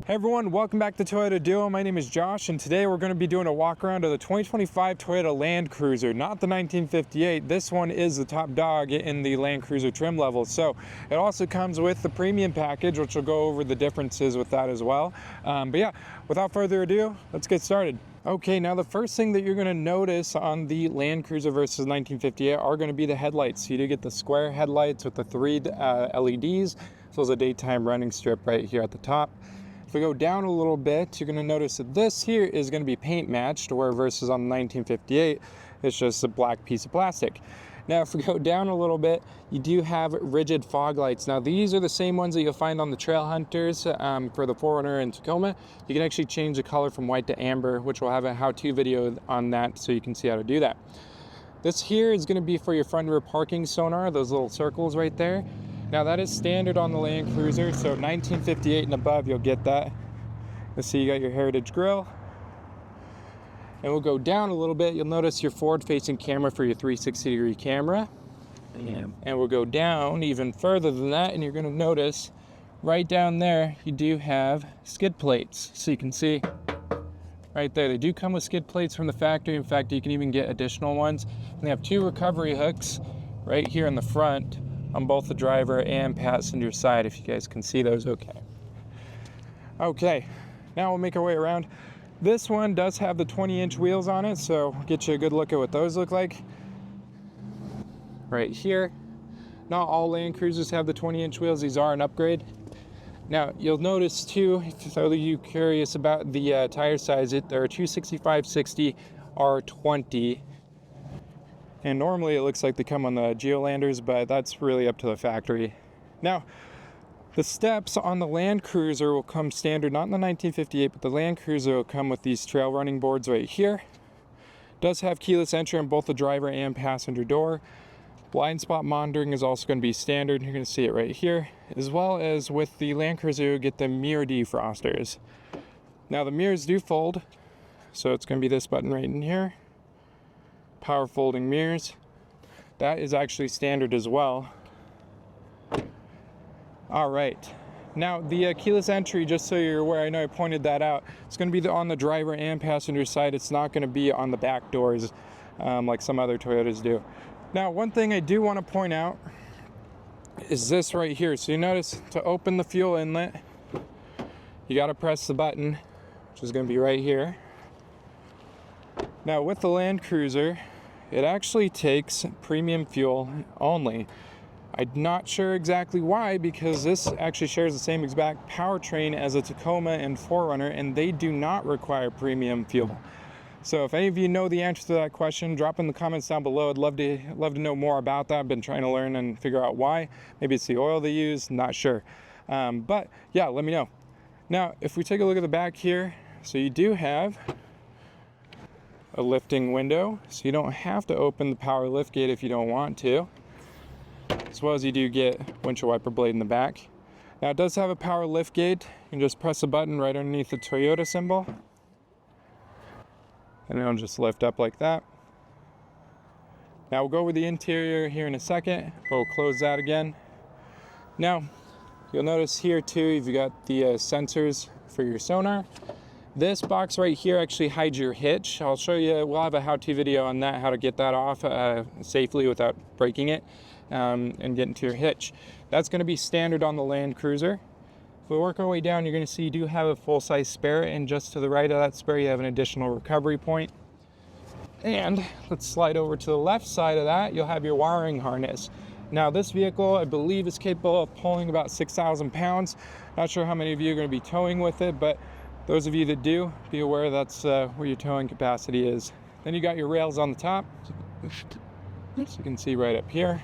Hey everyone, welcome back to Toyota Duo. My name is Josh, and today we're going to be doing a walk around of the 2025 Toyota Land Cruiser, not the 1958. This one is the top dog in the Land Cruiser trim level. So it also comes with the premium package, which will go over the differences with that as well. But yeah, without further ado, let's get started. Okay, now the first thing that you're going to notice on the Land Cruiser versus 1958 are going to be the headlights. You do get the square headlights with the three LEDs. So there's a daytime running strip right here at the top. If we go down a little bit, you're going to notice that this here is going to be paint matched, where versus on the 1958, it's just a black piece of plastic. Now, if we go down a little bit, you do have rigid fog lights. Now, these are the same ones that you'll find on the Trail Hunters for the 4Runner and Tacoma. You can actually change the color from white to amber, which we'll have a how-to video on that so you can see how to do that. This here is going to be for your front and rear parking sonar, those little circles right there. Now that is standard on the Land Cruiser, so 1958 and above you'll get that. Let's see, you got your Heritage grille. And we'll go down a little bit. You'll notice your forward-facing camera for your 360-degree camera. And we'll go down even further than that, and you're going to notice right down there you do have skid plates. So you can see right there, they do come with skid plates from the factory. In fact, you can even get additional ones. And they have two recovery hooks right here in the front on both the driver and passenger side, if you guys can see those okay. Okay, now we'll make our way around. This one does have the 20-inch wheels on it, so we'll get you a good look at what those look like. Right here. Not all Land Cruisers have the 20-inch wheels. These are an upgrade. Now, you'll notice too, if you're curious about the tire size, they're a 265/60 R20. And normally it looks like they come on the Geolanders, but that's really up to the factory. Now, the steps on the Land Cruiser will come standard, not in the 1958, but the Land Cruiser will come with these trail running boards right here. It does have keyless entry on both the driver and passenger door. Blind spot monitoring is also going to be standard. You're going to see it right here. As well as with the Land Cruiser, you'll get the mirror defrosters. Now, the mirrors do fold, so it's going to be this button right in here. Power folding mirrors. That is actually standard as well. All right. Now the keyless entry, just so you're aware, I know I pointed that out, it's going to be on the driver and passenger side. It's not going to be on the back doors like some other Toyotas do. Now, one thing I do want to point out is this right here. So you notice to open the fuel inlet, you got to press the button, which is going to be right here. Now with the Land Cruiser, it actually takes premium fuel only. I'm not sure exactly why, because this actually shares the same exact powertrain as a Tacoma and 4Runner, and they do not require premium fuel. So if any of you know the answer to that question, drop in the comments down below. I'd love to know more about that. I've been trying to learn and figure out why. Maybe it's the oil they use, not sure. But yeah, let me know. Now, if we take a look at the back here, so you do have a lifting window, so you don't have to open the power lift gate if you don't want to, as well as you do get windshield wiper blade in the back. Now it does have a power lift gate. You can just press a button right underneath the Toyota symbol and it'll just lift up like that. Now we'll go with the interior here in a second, but we'll close that again. Now you'll notice here too, you've got the sensors for your sonar. This box right here actually hides your hitch. I'll show you, we'll have a how-to video on that, how to get that off safely without breaking it and get into your hitch. That's going to be standard on the Land Cruiser. If we work our way down, you're going to see you do have a full-size spare, and just to the right of that spare you have an additional recovery point. And let's slide over to the left side of that, you'll have your wiring harness. Now this vehicle, I believe, is capable of pulling about 6,000 pounds. Not sure how many of you are going to be towing with it, but those of you that do, be aware that's where your towing capacity is. Then you got your rails on the top, so you can see right up here.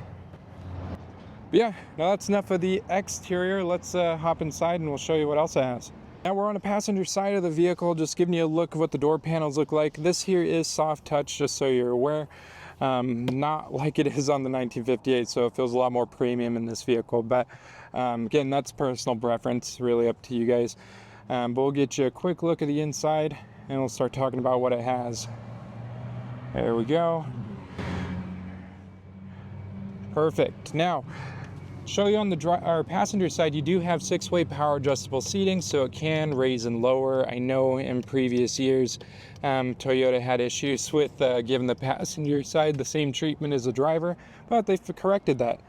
But yeah, now that's enough of the exterior. Let's hop inside and we'll show you what else it has. Now we're on the passenger side of the vehicle, just giving you a look of what the door panels look like. This here is soft touch, just so you're aware. Not like it is on the 1958, so it feels a lot more premium in this vehicle. But again, that's personal preference, really up to you guys. But we'll get you a quick look at the inside and we'll start talking about what it has. There we go. Perfect. Now, Show you on the passenger side, you do have 6-way power adjustable seating, so it can raise and lower. I know in previous years, Toyota had issues with giving the passenger side the same treatment as the driver, but they've corrected that.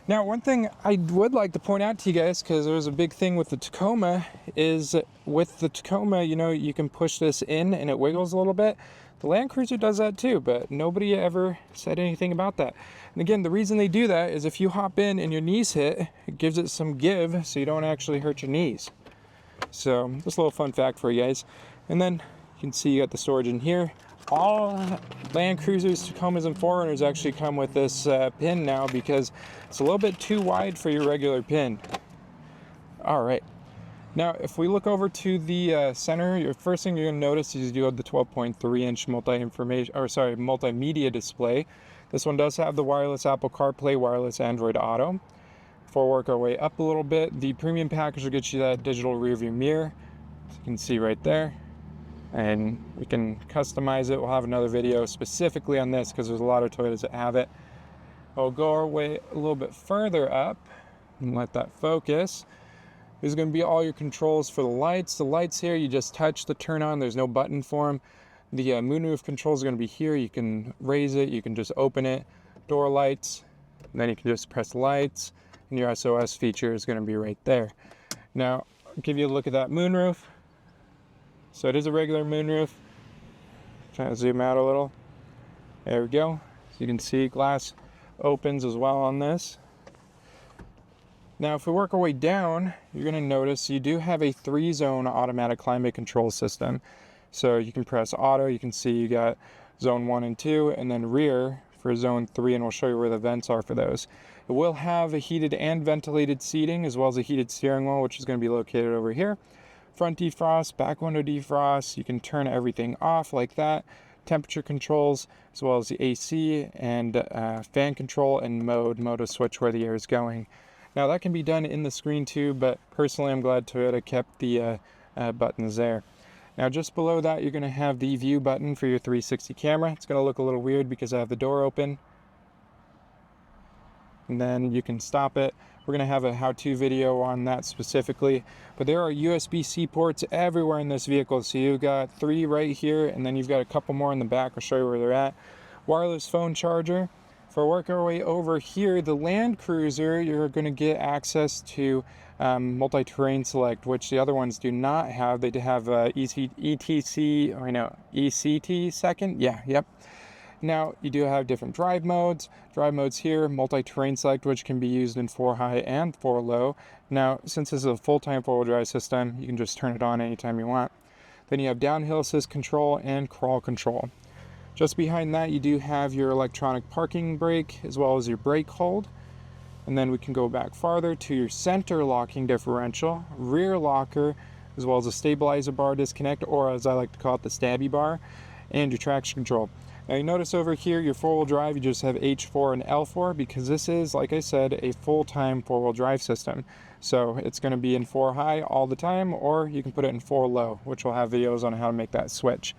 Now, one thing I would like to point out to you guys, because there was a big thing with the Tacoma, is with the Tacoma, you know, you can push this in and it wiggles a little bit. The Land Cruiser does that too, but nobody ever said anything about that. And again, the reason they do that is if you hop in and your knees hit, it gives it some give so you don't actually hurt your knees. So just a little fun fact for you guys. And then you can see you got the storage in here. All Land Cruisers, Tacomas, and 4Runners actually come with this pin now because it's a little bit too wide for your regular pin. All right. Now, if we look over to the center, your first thing you're going to notice is you have the 12.3-inch multimedia display. This one does have the wireless Apple CarPlay, wireless Android Auto. If we work our way up a little bit, the premium package will get you that digital rearview mirror, as you can see right there. And we can customize it. We'll have another video specifically on this because there's a lot of Toyotas that have it. We'll go our way a little bit further up and let that focus. There's going to be all your controls for the lights. The lights here, you just touch the turn on. There's no button for them. The moonroof controls are going to be here. You can raise it. You can just open it. Door lights. And then you can just press lights. And your SOS feature is going to be right there. Now, I'll give you a look at that moonroof. So it is a regular moonroof. Trying to zoom out a little. There we go. So you can see glass opens as well on this. Now, if we work our way down, you're going to notice you do have a 3-zone automatic climate control system. So you can press auto, you can see you got zone 1 and 2, and then rear for zone 3, and we'll show you where the vents are for those. It will have a heated and ventilated seating, as well as a heated steering wheel, which is going to be located over here. Front defrost, back window defrost, you can turn everything off like that. Temperature controls, as well as the AC and fan control and mode to switch where the air is going. Now that can be done in the screen too, but personally I'm glad Toyota kept the buttons there. Now just below that you're going to have the view button for your 360 camera. It's going to look a little weird because I have the door open. And then you can stop it. We're going to have a how-to video on that specifically. But there are USB-C ports everywhere in this vehicle. So you've got 3 right here, and then you've got a couple more in the back. I'll show you where they're at. Wireless phone charger. For work our way over here, the Land Cruiser, you're going to get access to multi-terrain select, which the other ones do not have. They do have ECT second. Yep. Now you do have different drive modes. Drive modes here, multi-terrain select, which can be used in 4 high and 4 low. Now, since this is a full-time 4-wheel drive system, you can just turn it on anytime you want. Then you have downhill assist control and crawl control. Just behind that, you do have your electronic parking brake as well as your brake hold. And then we can go back farther to your center locking differential, rear locker, as well as a stabilizer bar disconnect, or as I like to call it, the stabby bar, and your traction control. Now you notice over here, your 4-wheel drive, you just have H4 and L4 because this is, like I said, a full-time 4-wheel drive system. So it's going to be in 4 high all the time, or you can put it in 4 low, which we'll have videos on how to make that switch.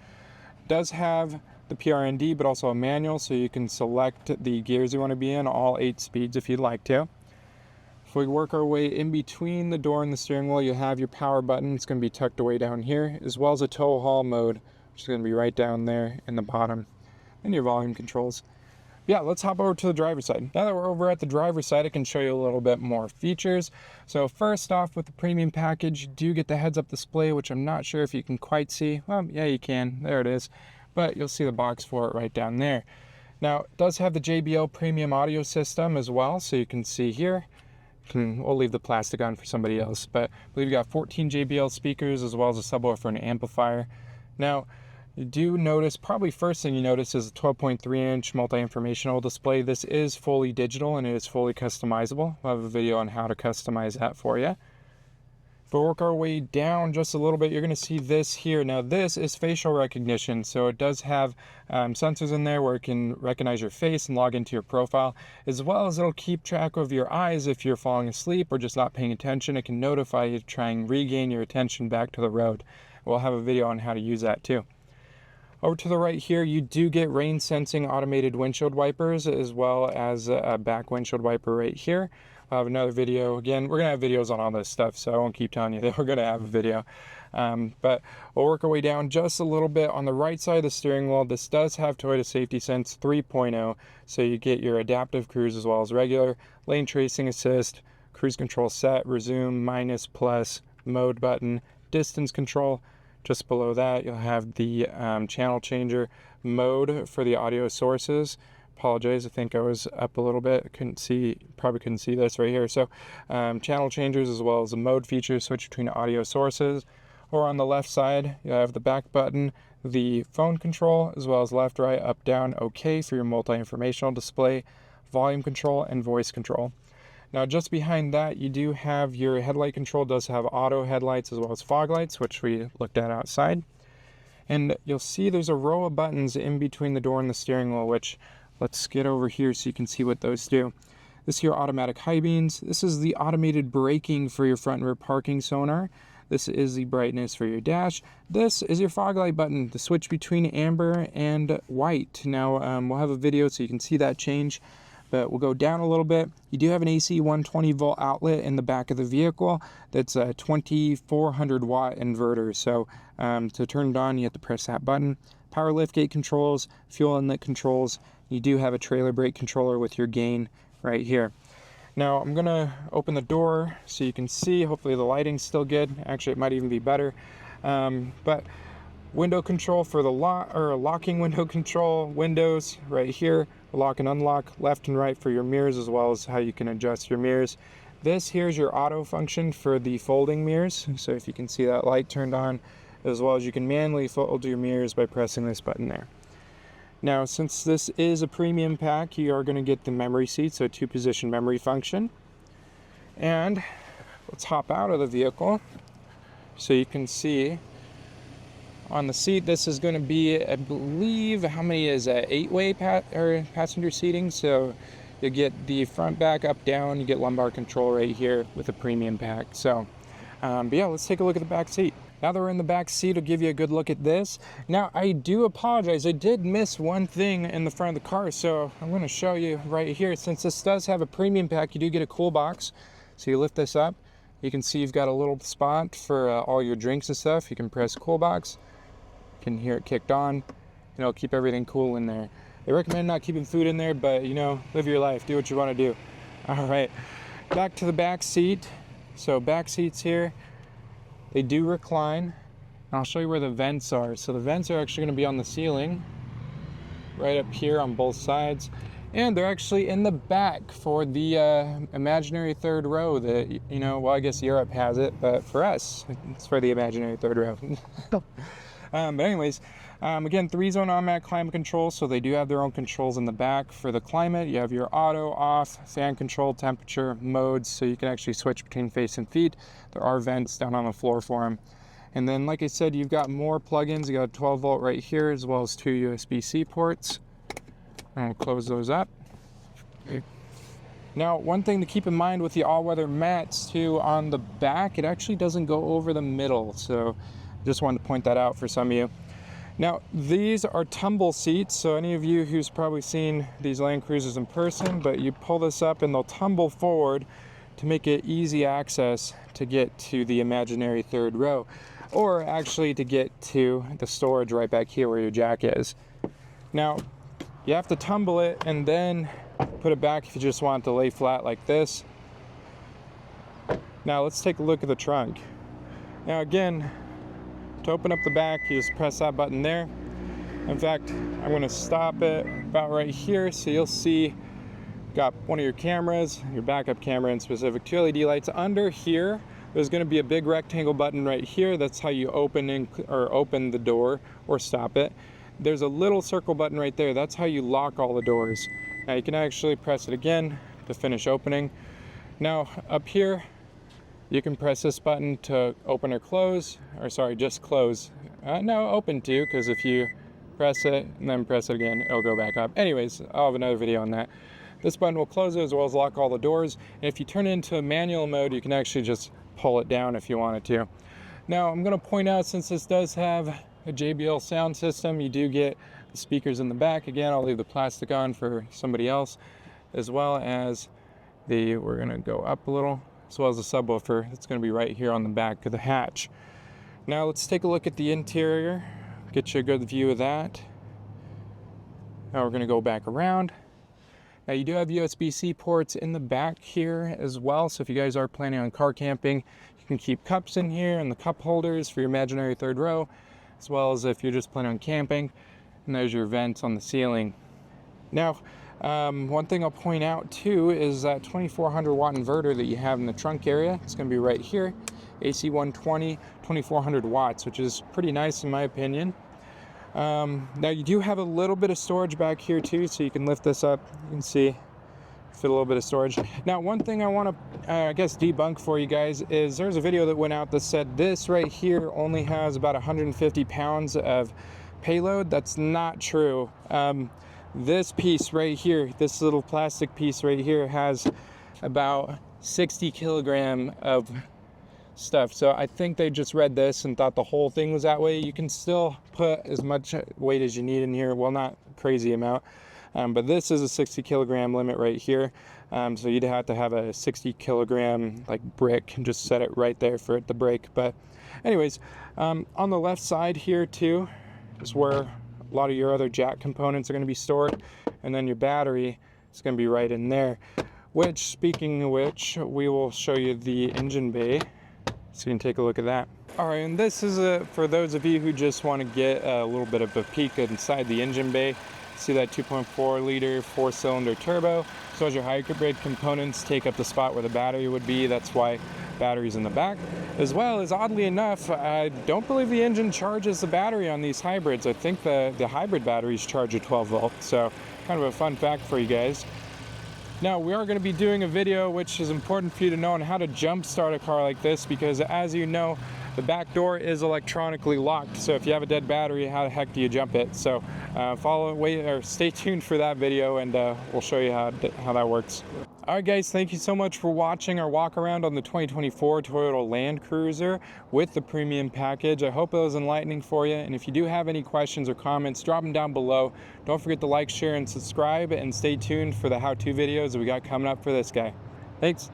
It does have the PRND, but also a manual, so you can select the gears you want to be in, all 8 speeds if you'd like to. If we work our way in between the door and the steering wheel, you have your power button. It's going to be tucked away down here, as well as a tow haul mode, which is going to be right down there in the bottom, and your volume controls. Yeah, let's hop over to the driver's side. Now that we're over at the driver's side, I can show you a little bit more features. So first off, with the premium package, you do get the heads-up display, which I'm not sure if you can quite see. Well, yeah, you can. There it is. But you'll see the box for it right down there. Now, it does have the JBL premium audio system as well, so you can see here. We'll leave the plastic on for somebody else, but I believe you got 14 JBL speakers as well as a subwoofer and an amplifier. Now, you do notice, probably first thing you notice is a 12.3-inch multi-informational display. This is fully digital and it is fully customizable. We'll have a video on how to customize that for you. If we work our way down just a little bit, you're going to see this here. Now this is facial recognition, so it does have sensors in there where it can recognize your face and log into your profile, as well as it'll keep track of your eyes if you're falling asleep or just not paying attention. It can notify you to try and regain your attention back to the road. We'll have a video on how to use that too. Over to the right here, you do get rain sensing automated windshield wipers, as well as a back windshield wiper right here. I'll have another video. Again, we're going to have videos on all this stuff, so I won't keep telling you that we're going to have a video. But we'll work our way down just a little bit. On the right side of the steering wheel, this does have Toyota Safety Sense 3.0, so you get your adaptive cruise as well as regular, lane tracing assist, cruise control set, resume, minus, plus, mode button, distance control. Just below that, you'll have the channel changer mode for the audio sources. Apologize, I think I was up a little bit. Probably couldn't see this right here. So channel changers as well as the mode feature, switch between audio sources. Or on the left side, you have the back button, the phone control, as well as left, right, up, down, OK for your multi-informational display, volume control, and voice control. Now just behind that, you do have your headlight control. It does have auto headlights as well as fog lights, which we looked at outside. And you'll see there's a row of buttons in between the door and the steering wheel, which let's get over here so you can see what those do. This here, automatic high beams. This is the automated braking for your front and rear parking sonar. This is the brightness for your dash. This is your fog light button, the switch between amber and white. Now we'll have a video so you can see that change, but we'll go down a little bit. You do have an AC 120 volt outlet in the back of the vehicle. That's a 2400 watt inverter. So to turn it on, you have to press that button. Power liftgate controls, fuel inlet controls. You do have a trailer brake controller with your gain right here. Now I'm gonna open the door so you can see. Hopefully the lighting's still good. Actually, it might even be better. But window control for the locking window control, windows right here, lock and unlock, left and right for your mirrors, as well as how you can adjust your mirrors. This here's your auto function for the folding mirrors. So if you can see that light turned on, as well as you can manually fold your mirrors by pressing this button there. Now, since this is a premium pack, you are going to get the memory seat, so a 2-position memory function. And let's hop out of the vehicle so you can see on the seat. This is going to be, I believe, how many is that? 8-way passenger seating. So you get the front, back, up, down. You get lumbar control right here with a premium pack. So, but yeah, let's take a look at the back seat. Now that we're in the back seat, I'll give you a good look at this. Now, I do apologize. I did miss one thing in the front of the car, so I'm going to show you right here. Since this does have a premium pack, you do get a cool box. So you lift this up. You can see you've got a little spot for all your drinks and stuff. You can press cool box. You can hear it kicked on. It'll keep everything cool in there. I recommend not keeping food in there, but, you know, live your life. Do what you want to do. All right, back to the back seat. So back seats here. They do recline. I'll show you where the vents are. So the vents are actually going to be on the ceiling, right up here on both sides. And they're actually in the back for the imaginary third row that, you know, well, I guess Europe has it, but for us, it's for the imaginary third row. But anyways, again, 3-zone automatic climate control. So they do have their own controls in the back. For the climate, you have your auto, off, fan control, temperature, modes. So you can actually switch between face and feet. There are vents down on the floor for them. And then, like I said, you've got more plugins. You got a 12 volt right here, as well as 2 USB-C ports. And we'll close those up. Okay. Now, one thing to keep in mind with the all-weather mats too, on the back, it actually doesn't go over the middle. So just wanted to point that out for some of you. Now, these are tumble seats, so any of you who's probably seen these Land Cruisers in person, but you pull this up and they'll tumble forward to make it easy access to get to the imaginary third row, or actually to get to the storage right back here where your jack is. Now, you have to tumble it and then put it back if you just want it to lay flat like this. Now, let's take a look at the trunk. Now, again, to open up the back, you just press that button there. In fact, I'm going to stop it about right here so you'll see got one of your cameras, your backup camera in specific, 2 LED lights. Under here, there's going to be a big rectangle button right here. That's how you open the door or stop it. There's a little circle button right there. That's how you lock all the doors. Now you can actually press it again to finish opening. Now up here, you can press this button to open or close, or sorry, just close. No, open too, because if you press it and then press it again, it'll go back up. Anyways, I'll have another video on that. This button will close it as well as lock all the doors. And if you turn it into manual mode, you can actually just pull it down if you wanted to. Now, I'm going to point out, since this does have a JBL sound system, you do get the speakers in the back. Again, I'll leave the plastic on for somebody else, as well as we're gonna go up a little, as well as the subwoofer. It's gonna be right here on the back of the hatch. Now let's take a look at the interior, get you a good view of that. Now we're gonna go back around. Now you do have USB-C ports in the back here as well, so if you guys are planning on car camping, you can keep cups in here and the cup holders for your imaginary third row, as well as if you're just planning on camping. And there's your vents on the ceiling. Now, one thing I'll point out too is that 2400 watt inverter that you have in the trunk area. It's going to be right here, AC 120, 2400 watts, which is pretty nice in my opinion. Now you do have a little bit of storage back here too, so you can lift this up. You can see fit a little bit of storage. Now, one thing I want to, I guess, debunk for you guys is there's a video that went out that said this right here only has about 150 pounds of payload. That's not true. This piece right here, this little plastic piece right here, has about 60 kilogram of stuff. So I think they just read this and thought the whole thing was that way. You can still put as much weight as you need in here. Well, not a crazy amount. But this is a 60 kilogram limit right here. So you'd have to have a 60 kilogram like brick and just set it right there for it to break. But anyways, on the left side here too is where a lot of your other jack components are going to be stored. And then your battery is going to be right in there. Which, speaking of which, we will show you the engine bay. So you can take a look at that. All right, and this is for those of you who just want to get a little bit of a peek inside the engine bay. See that 2.4 liter 4-cylinder turbo. So as your hybrid components take up the spot where the battery would be, that's why battery's in the back. As well as, oddly enough, I don't believe the engine charges the battery on these hybrids. I think the hybrid batteries charge at 12 volt. So kind of a fun fact for you guys. Now, we are going to be doing a video which is important for you to know on how to jump start a car like this, because as you know, the back door is electronically locked. So if you have a dead battery, how the heck do you jump it? So stay tuned for that video, and we'll show you how that works. All right, guys, thank you so much for watching our walk around on the 2024 Toyota Land Cruiser with the premium package. I hope it was enlightening for you. And if you do have any questions or comments, drop them down below. Don't forget to like, share, and subscribe, and stay tuned for the how-to videos that we got coming up for this guy. Thanks.